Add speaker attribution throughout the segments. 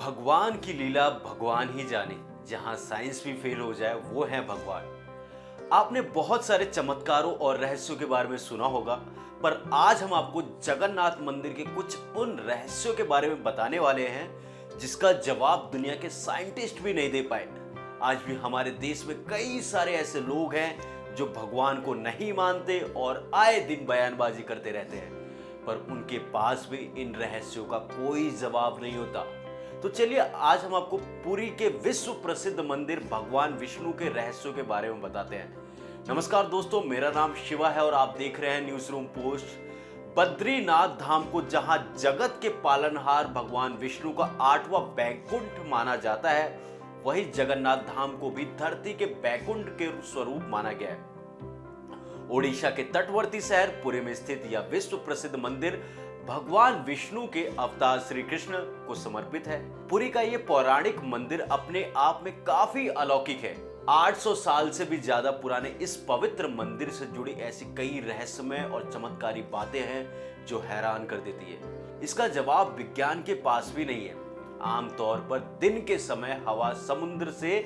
Speaker 1: भगवान की लीला भगवान ही जाने। जहां साइंस भी फेल हो जाए वो है भगवान। आपने बहुत सारे चमत्कारों और रहस्यों के बारे में सुना होगा, पर आज हम आपको जगन्नाथ मंदिर के कुछ उन रहस्यों के बारे में बताने वाले हैं जिसका जवाब दुनिया के साइंटिस्ट भी नहीं दे पाए। आज भी हमारे देश में कई सारे ऐसे लोग हैं जो भगवान को नहीं मानते और आए दिन बयानबाजी करते रहते हैं, पर उनके पास भी इन रहस्यों का कोई जवाब नहीं होता। तो चलिए आज हम आपको पुरी के विश्व प्रसिद्ध मंदिर भगवान विष्णु के रहस्यों के बारे में बताते हैं। नमस्कार दोस्तों, मेरा नाम शिवा है और आप देख रहे हैं न्यूज रूम पोस्ट। बद्रीनाथ धाम को जहां जगत के पालनहार भगवान विष्णु का 8वां बैकुंठ माना जाता है, वही जगन्नाथ धाम को भी धरती के बैकुंठ के स्वरूप माना गया है। ओडिशा के तटवर्ती शहर पुरी में स्थित यह विश्व प्रसिद्ध मंदिर भगवान विष्णु के अवतार श्री कृष्ण को समर्पित है। पुरी का यह पौराणिक मंदिर अपने आप में काफी अलौकिक है। 800 साल से भी ज्यादा पुराने इस पवित्र मंदिर से जुड़ी ऐसी कई रहस्यमय और चमत्कारी बातें हैं जो हैरान कर देती है। इसका जवाब विज्ञान के पास भी नहीं है। आमतौर पर दिन के समय हवा समुद्र से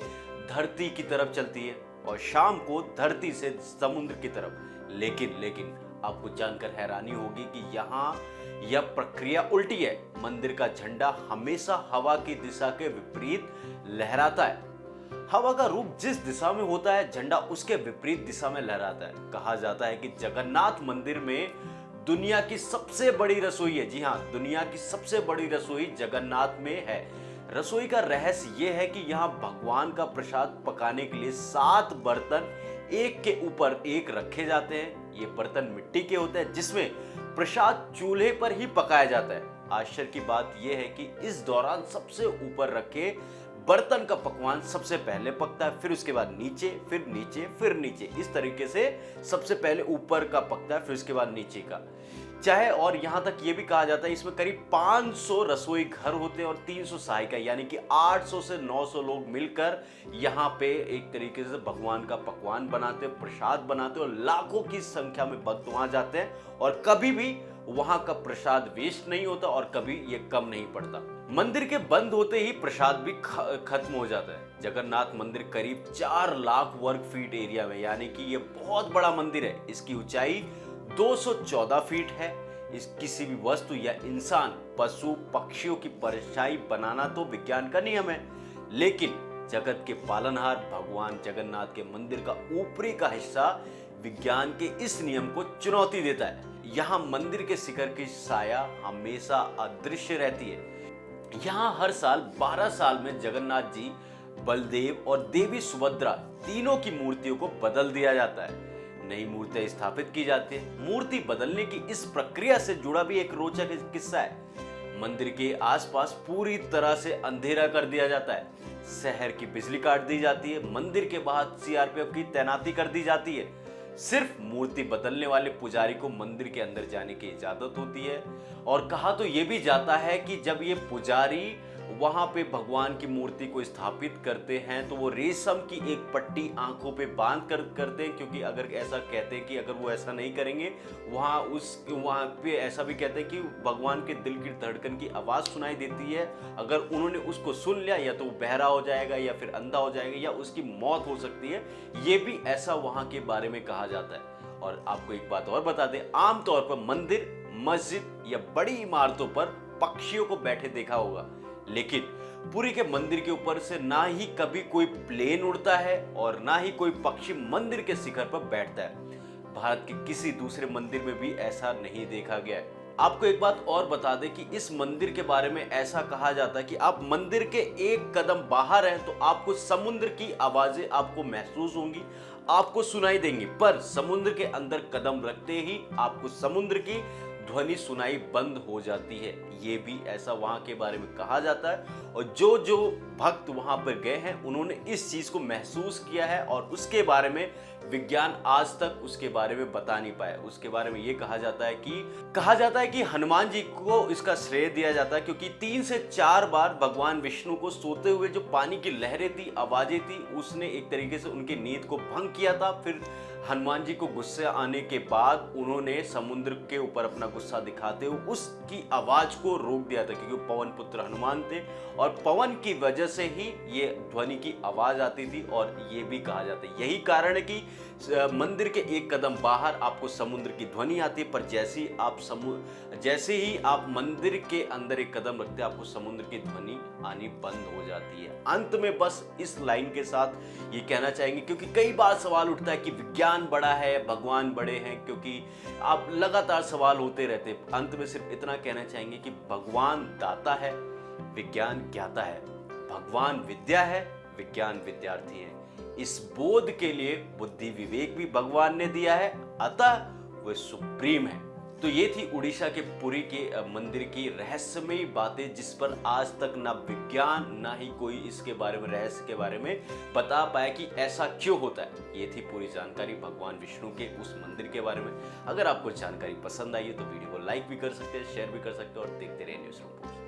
Speaker 1: धरती की तरफ चलती है और शाम को धरती से समुद्र की तरफ। लेकिन आपको जानकर हैरानी होगी कि यहाँ यह प्रक्रिया उल्टी है। मंदिर का झंडा हमेशा हवा की दिशा के विपरीत लहराता है। हवा का रुख जिस दिशा में होता है, झंडा उसके विपरीत दिशा में लहराता है। कहा जाता है कि जगन्नाथ मंदिर में दुनिया की सबसे बड़ी रसोई है। जी हाँ, दुनिया की सबसे बड़ी रसोई जगन्नाथ में है। रसोई का रहस्य यह है कि यहाँ भगवान का प्रसाद पकाने के लिए 7 बर्तन एक के ऊपर एक रखे जाते हैं। ये बर्तन मिट्टी के होते हैं जिसमें प्रसाद चूल्हे पर ही पकाया जाता है। आश्चर्य की बात यह है कि इस दौरान सबसे ऊपर रखे बर्तन का पकवान सबसे पहले पकता है, फिर उसके बाद नीचे, फिर नीचे, फिर नीचे। इस तरीके से सबसे पहले ऊपर का पकता है, फिर उसके बाद नीचे का। चाहे और यहां तक ये भी कहा जाता है इसमें करीब 500 रसोई घर होते हैं और 300 सहायिका, यानी कि 800 से 900 लोग मिलकर यहाँ पे एक तरीके से भगवान का पकवान बनाते, प्रसाद बनाते और लाखों की संख्या में भक्त वहां जाते हैं और कभी भी वहां का प्रसाद वेस्ट नहीं होता और कभी ये कम नहीं पड़ता। मंदिर के बंद होते ही प्रसाद भी खत्म हो जाता है। जगन्नाथ मंदिर करीब 4 लाख वर्ग फीट एरिया में, यानी कि ये बहुत बड़ा मंदिर है। इसकी ऊंचाई 214 फीट है। इस किसी भी वस्तु या इंसान, पशु, पक्षियों की परछाई बनाना तो विज्ञान का नियम है, लेकिन जगत के पालनहार भगवान जगन्नाथ के मंदिर का ऊपरी का हिस्सा विज्ञान के इस नियम को चुनौती देता है। यहाँ मंदिर के शिखर की छाया हमेशा अदृश्य रहती है। यहाँ हर साल 12 साल में जगन्नाथ जी, बलदेव और देवी सुभद्रा तीनों की मूर्तियों को बदल दिया जाता है। नई मूर्तियां स्थापित की जाती है। मूर्ति बदलने की इस प्रक्रिया से जुड़ा भी एक रोचक किस्सा है। मंदिर के आसपास पूरी तरह से अंधेरा कर दिया जाता है। शहर की बिजली काट दी जाती है। मंदिर के बाहर सीआरपीएफ की तैनाती कर दी जाती है। सिर्फ मूर्ति बदलने वाले पुजारी को मंदिर के अंदर जाने की इजाजत होती है। और कहा तो यह भी जाता है कि जब ये पुजारी वहां पे भगवान की मूर्ति को स्थापित करते हैं तो वो रेशम की एक पट्टी आंखों पे बांध कर करते हैं, क्योंकि अगर ऐसा कहते हैं कि अगर वो ऐसा नहीं करेंगे वहां पे ऐसा भी कहते हैं कि भगवान के दिल की धड़कन की आवाज सुनाई देती है। अगर उन्होंने उसको सुन लिया या तो वो बहरा हो जाएगा या फिर अंधा हो जाएगा या उसकी मौत हो सकती है। ये भी ऐसा वहां के बारे में कहा जाता है। और आपको एक बात और बता दें, आमतौर पर मंदिर, मस्जिद या बड़ी इमारतों पर पक्षियों को बैठे देखा होगा, लेकिन पुरी के मंदिर के ऊपर से ना ही कभी कोई प्लेन उड़ता है और ना ही कोई पक्षी मंदिर के शिखर पर बैठता है। भारत के किसी दूसरे मंदिर में भी ऐसा नहीं देखा गया है। आपको एक बात और बता दें कि इस मंदिर के बारे में ऐसा कहा जाता है कि आप मंदिर के एक कदम बाहर हैं तो आपको समुद्र की आवाजें आपको महसूस होंगी, आपको सुनाई देंगी, पर समुद्र के अंदर कदम रखते ही आपको समुद्र की ध्वनि सुनाई बंद हो जाती है। ये भी ऐसा वहां के बारे में कहा जाता है। और जो भक्त वहां पर गए हैं उन्होंने इस चीज को महसूस किया है और उसके बारे में विज्ञान आज तक उसके बारे में बता नहीं पाया। उसके बारे में ये कहा जाता है कि हनुमान जी को इसका श्रेय दिया जाता है, क्योंकि 3 से 4 बार भगवान विष्णु को सोते हुए जो पानी की लहरें थी, आवाजें थी, उसने एक तरीके से उनकी नींद को भंग किया था। फिर हनुमान जी को गुस्से आने के बाद उन्होंने समुद्र के ऊपर अपना गुस्सा दिखाते हुए उसकी आवाज को रोक दिया था, क्योंकि पवन पुत्र हनुमान थे और पवन की वजह से ही ये ध्वनि की आवाज आती थी। और ये भी कहा जाता है, यही कारण है कि मंदिर के एक कदम बाहर आपको समुद्र की ध्वनि आती है, पर जैसे ही आप मंदिर के अंदर एक कदम रखते हैं, आपको समुद्र की ध्वनि आनी बंद हो जाती है। अंत में बस इस लाइन के साथ ये कहना चाहेंगे, क्योंकि कई बार सवाल उठता है कि विज्ञान बड़ा है, भगवान बड़े हैं, क्योंकि आप लगातार सवाल होते रहते हैं। अंत में सिर्फ इतना कहना चाहेंगे कि भगवान दाता है, विज्ञान ज्ञाता है, भगवान विद्या है, विज्ञान विद्यार्थी है। इस बोध के लिए बुद्धि विवेक भी भगवान ने दिया है, अतः वह सुप्रीम है। तो ये थी उड़ीसा के पुरी के मंदिर की रहस्यमयी बातें, जिस पर आज तक ना विज्ञान ना ही कोई इसके बारे में, रहस्य के बारे में बता पाया कि ऐसा क्यों होता है। ये थी पूरी जानकारी भगवान विष्णु के उस मंदिर के बारे में। अगर आपको जानकारी पसंद आई है तो वीडियो को लाइक भी कर सकते हैं, शेयर भी कर सकते हैं और देखते रहिए न्यूज़ रूम पोस्ट।